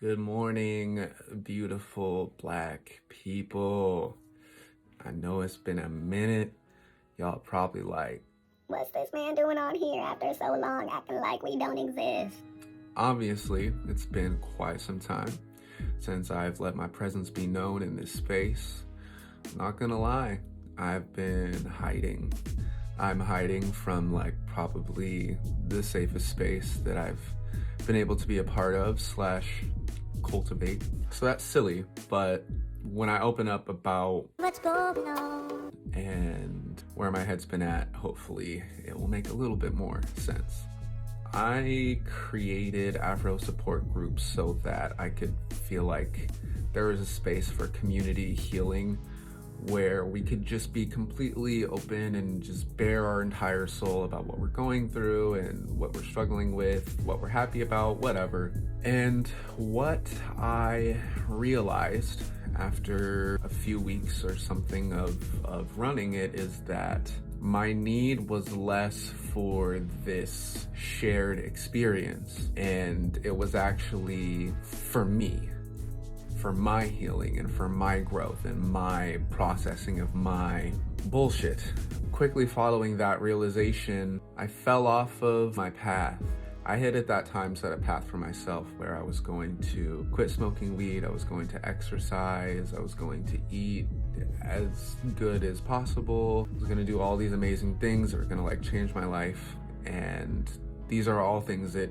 Good morning, beautiful black people. I know it's been a minute. Y'all probably like, What's this man doing on here after so long, acting like we don't exist? obviously, it's been quite some time since I've let my presence be known in this space. Not gonna lie, I've been hiding. I'm hiding from like probably the safest space that I've been able to be a part of / cultivate. So that's silly, but when I open up about What's going on? and where my head's been at, hopefully it will make a little bit more sense. I created Afro support groups so that I could feel like there was a space for community healing where we could just be completely open and just bare our entire soul about what we're going through and what we're struggling with, what we're happy about, whatever. And what I realized after a few weeks or something of running it is that my need was less for this shared experience, and it was actually for me, for my healing and for my growth and my processing of my bullshit. Quickly following that realization, I fell off of my path. I had at that time set a path for myself where I was going to quit smoking weed, I was going to exercise, I was going to eat as good as possible, I was gonna do all these amazing things that were gonna like change my life, and these are all things that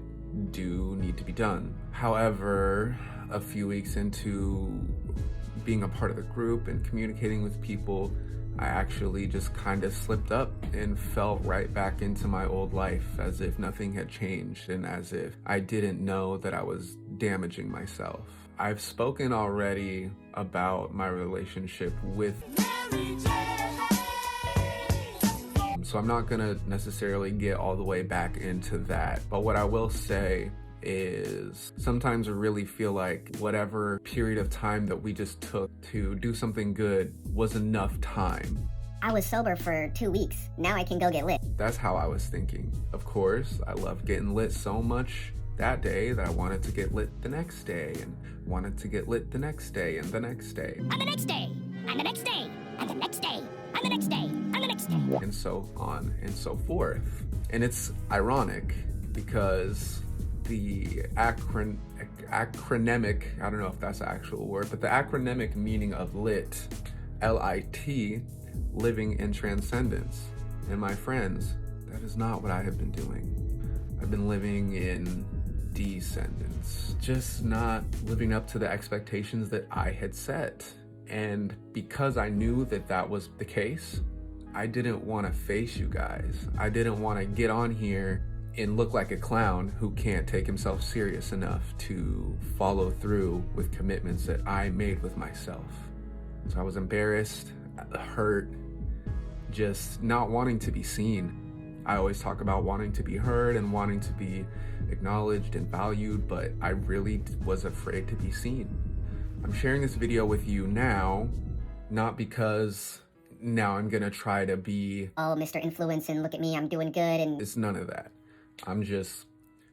do need to be done. However, a few weeks into being a part of the group and communicating with people, I actually just kind of slipped up and fell right back into my old life as if nothing had changed and as if I didn't know that I was damaging myself. I've spoken already about my relationship with so I'm not gonna necessarily get all the way back into that, but what I will say is sometimes I really feel like whatever period of time that we just took to do something good was enough time. I was sober for 2 weeks. Now I can go get lit. That's how I was thinking. Of course, I loved getting lit so much that day that I wanted to get lit the next day and wanted to get lit the next day and the next day. And the next day, and the next day, and the next day, and the next day, and the next day. And so on and so forth. And it's ironic because the acronymic, I don't know if that's an actual word, but the acronymic meaning of lit, L-I-T, living in transcendence. And my friends, that is not what I have been doing. I've been living in descendance, just not living up to the expectations that I had set. And because I knew that that was the case, I didn't want to face you guys. I didn't want to get on here and look like a clown who can't take himself serious enough to follow through with commitments that I made with myself. So I was embarrassed, hurt, just not wanting to be seen. I always talk about wanting to be heard and wanting to be acknowledged and valued, but I really was afraid to be seen. I'm sharing this video with you now, not because now I'm gonna try to be, Oh, Mr. Influence, and look at me, I'm doing good, and it's none of that. I'm just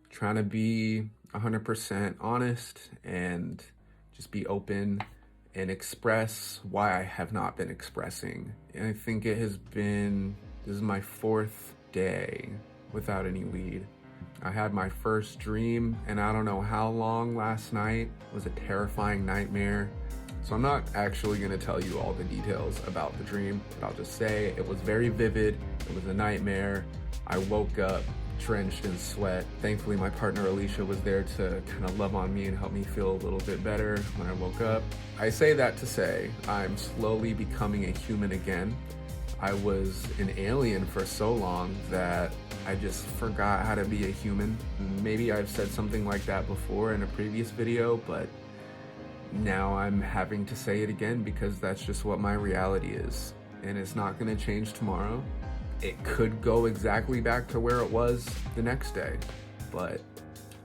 trying to be 100% honest and just be open and express why I have not been expressing. And I think it has been, this is my 4th day without any weed. I had my first dream, and I don't know how long last night. It was a terrifying nightmare. So I'm not actually gonna tell you all the details about the dream, but I'll just say it was very vivid. It was a nightmare. I woke up drenched in sweat. Thankfully, my partner Alicia was there to kind of love on me and help me feel a little bit better when I woke up. I say that to say I'm slowly becoming a human again. I was an alien for so long that I just forgot how to be a human. Maybe I've said something like that before in a previous video, but now I'm having to say it again because that's just what my reality is. And it's not gonna change tomorrow. It could go exactly back to where it was the next day, but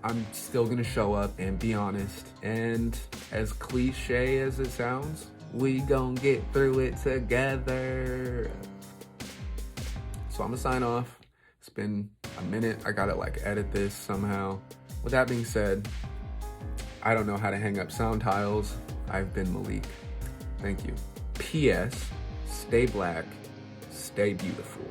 I'm still gonna show up and be honest. And as cliche as it sounds, we gon' get through it together. So I'm gonna sign off. It's been a minute. I gotta like edit this somehow. With that being said, I don't know how to hang up sound tiles. I've been Malik. Thank you. P.S. Stay black, stay beautiful.